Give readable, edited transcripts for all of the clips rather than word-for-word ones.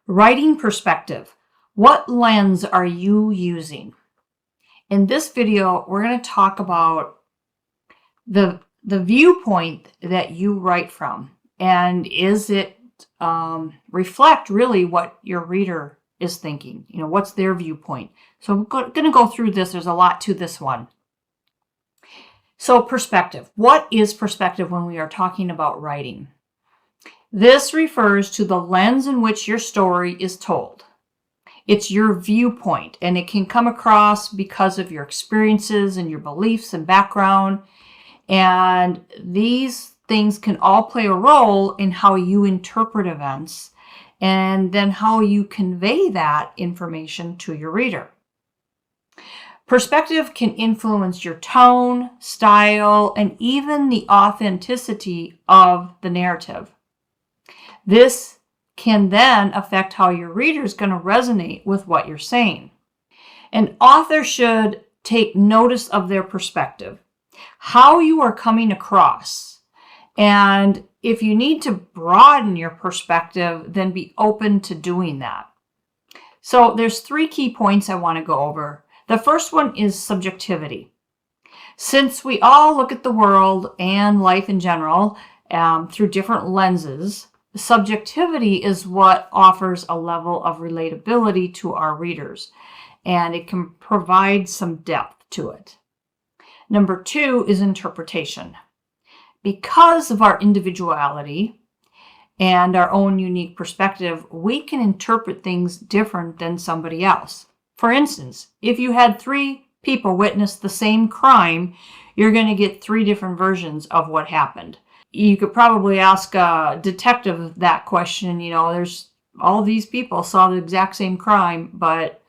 Writing perspective. What lens are you using? In this video, we're going to talk about the viewpoint that you write from, and is it reflect really what your reader is thinking? What's their viewpoint? So I'm going to go through this. There's a lot to this one. So perspective. What is perspective when we are talking about writing? This refers to the lens in which your story is told. It's your viewpoint, and it can come across because of your experiences and your beliefs and background. And these things can all play a role in how you interpret events and then how you convey that information to your reader. Perspective can influence your tone, style, and even the authenticity of the narrative. This can then affect how your reader is going to resonate with what you're saying. An author should take notice of their perspective, how you are coming across. And if you need to broaden your perspective, then be open to doing that. So there's 3 key points I want to go over. The first one is subjectivity. Since we all look at the world and life in general through different lenses, subjectivity is what offers a level of relatability to our readers, and it can provide some depth to it. Number 2 is interpretation. Because of our individuality and our own unique perspective, we can interpret things different than somebody else. For instance, if you had 3 people witness the same crime, you're going to get 3 different versions of what happened. You could probably ask a detective that question. There's all these people saw the exact same crime, but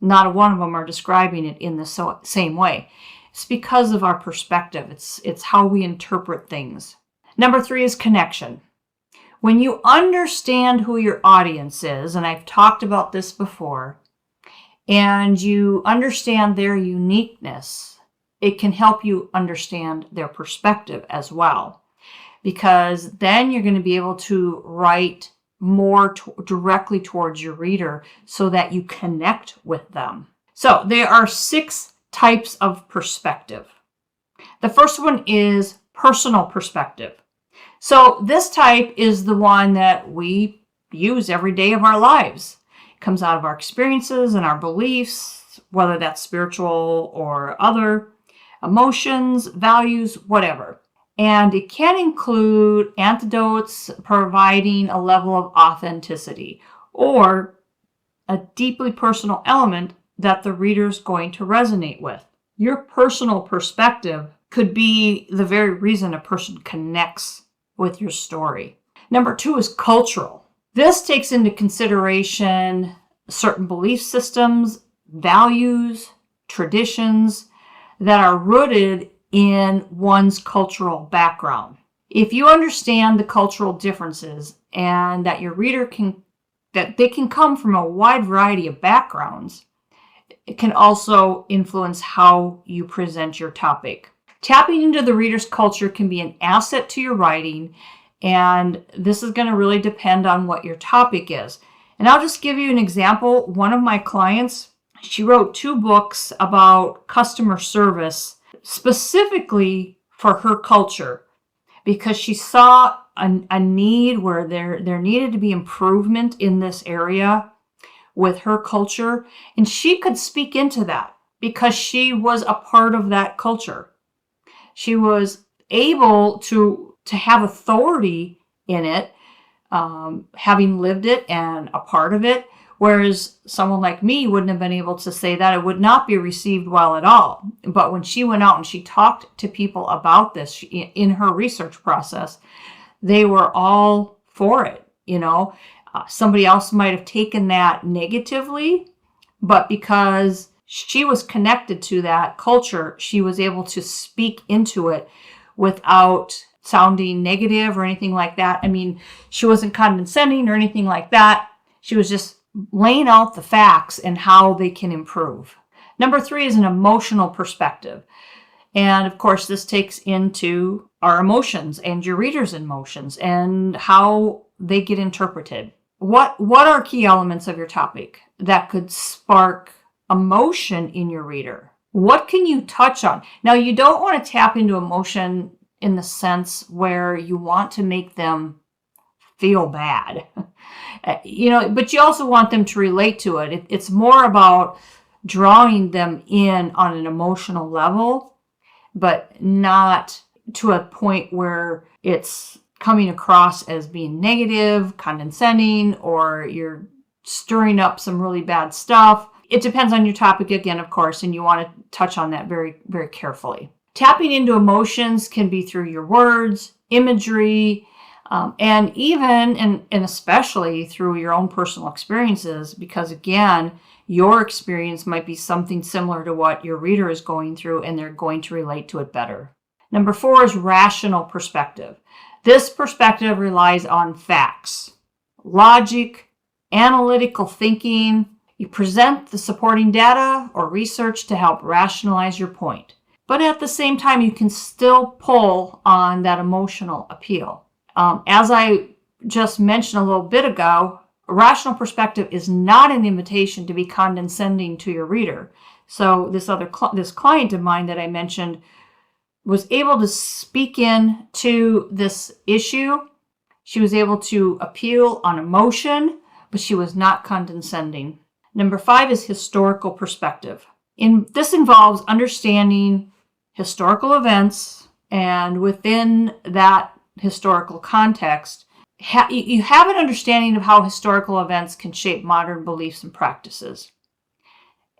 not one of them are describing it in the same way. It's because of our perspective. It's how we interpret things. Number 3 is connection. When you understand who your audience is, and I've talked about this before, and you understand their uniqueness, it can help you understand their perspective as well. Because then you're going to be able to write more directly towards your reader so that you connect with them. So there are 6 types of perspective. The first one is personal perspective. So this type is the one that we use every day of our lives. It comes out of our experiences and our beliefs, whether that's spiritual or other, emotions, values, whatever. And it can include anecdotes providing a level of authenticity or a deeply personal element that the reader is going to resonate with. Your personal perspective could be the very reason a person connects with your story. Number 2 is cultural. This takes into consideration certain belief systems, values, traditions that are rooted in one's cultural background. If you understand the cultural differences and that your reader can come from a wide variety of backgrounds, it can also influence how you present your topic. Tapping into the reader's culture can be an asset to your writing, and this is going to really depend on what your topic is. And I'll just give you an example. One of my clients, she wrote 2 books about customer service specifically for her culture, because she saw a need where there needed to be improvement in this area with her culture, and she could speak into that because she was a part of that culture. She was able to have authority in it, having lived it and a part of it. Whereas someone like me wouldn't have been able to say that. It would not be received well at all. But when she went out and she talked to people about this in her research process, they were all for it. Somebody else might have taken that negatively, but because she was connected to that culture, she was able to speak into it without sounding negative or anything like that. I mean, she wasn't condescending or anything like that. She was just laying out the facts and how they can improve. Number 3 is an emotional perspective. And of course, this takes into our emotions and your reader's emotions and how they get interpreted. what are key elements of your topic that could spark emotion in your reader? What can you touch on? Now, you don't want to tap into emotion in the sense where you want to make them feel bad, but you also want them to relate to it. It's more about drawing them in on an emotional level, but not to a point where it's coming across as being negative, condescending, or you're stirring up some really bad stuff. It depends on your topic again, of course, and you want to touch on that very, very carefully. Tapping into emotions can be through your words, imagery, and even and especially through your own personal experiences, because again, your experience might be something similar to what your reader is going through, and they're going to relate to it better. Number 4 is rational perspective. This perspective relies on facts, logic, analytical thinking. You present the supporting data or research to help rationalize your point. But at the same time, you can still pull on that emotional appeal. As I just mentioned a little bit ago, a rational perspective is not an invitation to be condescending to your reader. So this client of mine that I mentioned was able to speak in to this issue. She was able to appeal on emotion, but she was not condescending. Number 5 is historical perspective. This involves understanding historical events, and within that historical context, you have an understanding of how historical events can shape modern beliefs and practices.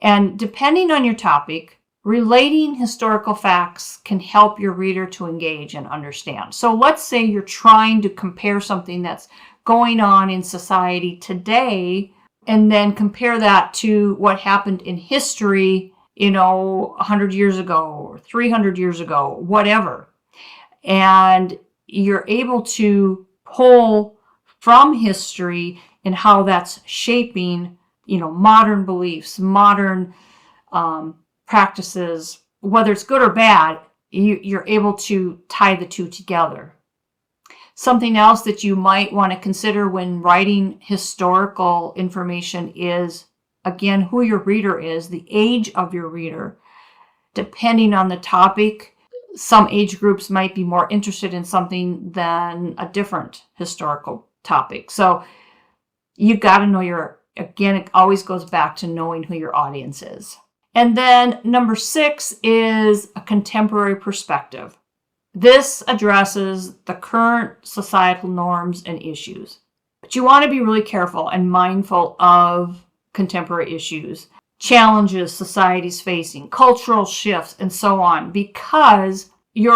And depending on your topic, relating historical facts can help your reader to engage and understand. So let's say you're trying to compare something that's going on in society today and then compare that to what happened in history, 100 years ago or 300 years ago, whatever. And you're able to pull from history and how that's shaping, modern beliefs, modern practices, whether it's good or bad, you're able to tie the two together. Something else that you might want to consider when writing historical information is, again, who your reader is, the age of your reader. Depending on the topic, some age groups might be more interested in something than a different historical topic. So you've got to know again, it always goes back to knowing who your audience is. And then number 6 is a contemporary perspective. This addresses the current societal norms and issues. But you want to be really careful and mindful of contemporary issues, challenges society's facing, cultural shifts, and so on, because you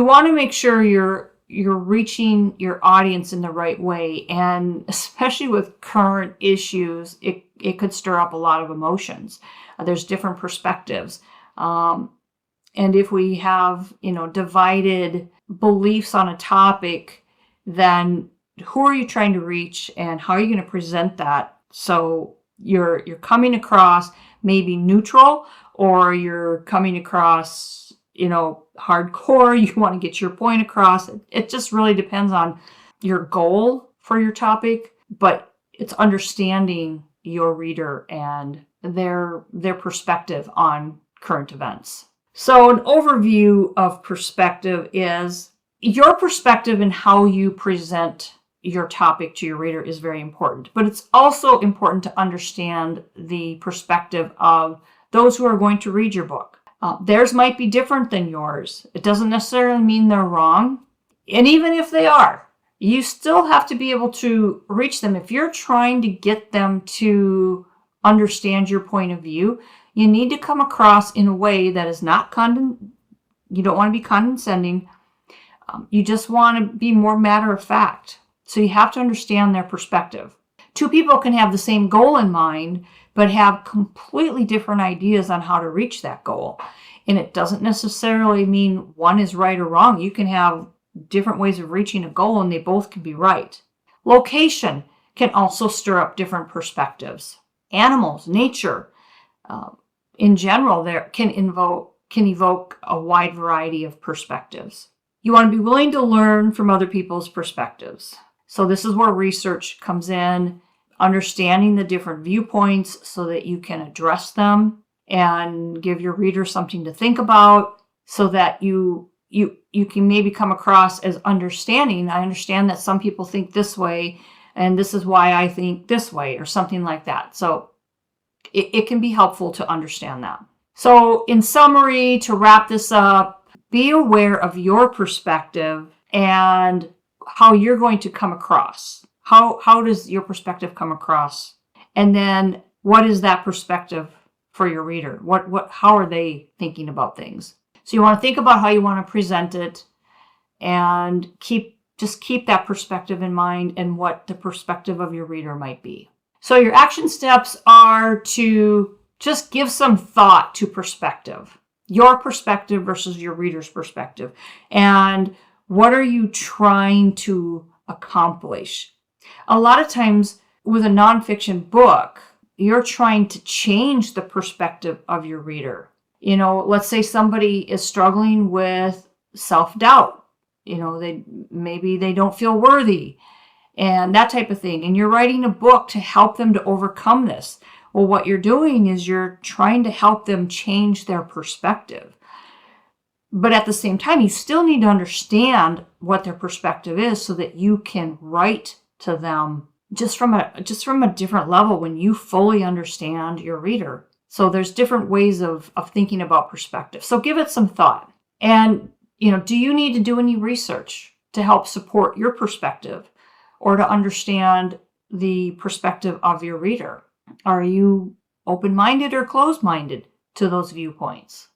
want to make sure you're reaching your audience in the right way. And especially with current issues, it could stir up a lot of emotions. There's different perspectives. And if we have, divided beliefs on a topic, then who are you trying to reach and how are you going to present that? So you're coming across maybe neutral, or you're coming across, hardcore. You want to get your point across. It just really depends on your goal for your topic, but it's understanding your reader and their perspective on current events. So an overview of perspective is your perspective and how you present your topic to your reader is very important, but it's also important to understand the perspective of those who are going to read your book. Theirs might be different than yours. It doesn't necessarily mean they're wrong. And even if they are, you still have to be able to reach them. If you're trying to get them to understand your point of view, you need to come across in a way that is not you don't want to be condescending. You just want to be more matter of fact. So you have to understand their perspective. Two people can have the same goal in mind, but have completely different ideas on how to reach that goal. And it doesn't necessarily mean one is right or wrong. You can have different ways of reaching a goal and they both can be right. Location can also stir up different perspectives. Animals, nature, in general, there can evoke a wide variety of perspectives. You want to be willing to learn from other people's perspectives. So this is where research comes in, understanding the different viewpoints so that you can address them and give your reader something to think about, so that you can maybe come across as understanding. I understand that some people think this way, and this is why I think this way, or something like that. So it can be helpful to understand that. So in summary, to wrap this up, be aware of your perspective and how you're going to come across. How does your perspective come across? And then what is that perspective for your reader? How are they thinking about things? So you want to think about how you want to present it, and just keep that perspective in mind and what the perspective of your reader might be. So your action steps are to just give some thought to perspective, your perspective versus your reader's perspective. And what are you trying to accomplish? A lot of times with a nonfiction book, you're trying to change the perspective of your reader. You know, let's say somebody is struggling with self-doubt. You know, maybe they don't feel worthy and that type of thing. And you're writing a book to help them to overcome this. Well, what you're doing is you're trying to help them change their perspective. But at the same time, you still need to understand what their perspective is so that you can write to them just from a different level when you fully understand your reader. So there's different ways of thinking about perspective. So give it some thought. And, you know, do you need to do any research to help support your perspective or to understand the perspective of your reader? Are you open-minded or closed-minded to those viewpoints?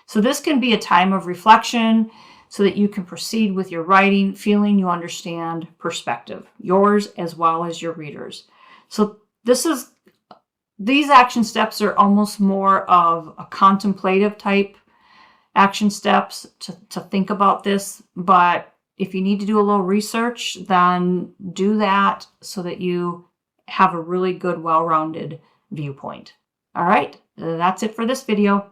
So this can be a time of reflection so that you can proceed with your writing, feeling you understand perspective, yours as well as your readers. So these action steps are almost more of a contemplative type action steps to think about this. But if you need to do a little research, then do that so that you have a really good, well-rounded viewpoint. All right, that's it for this video.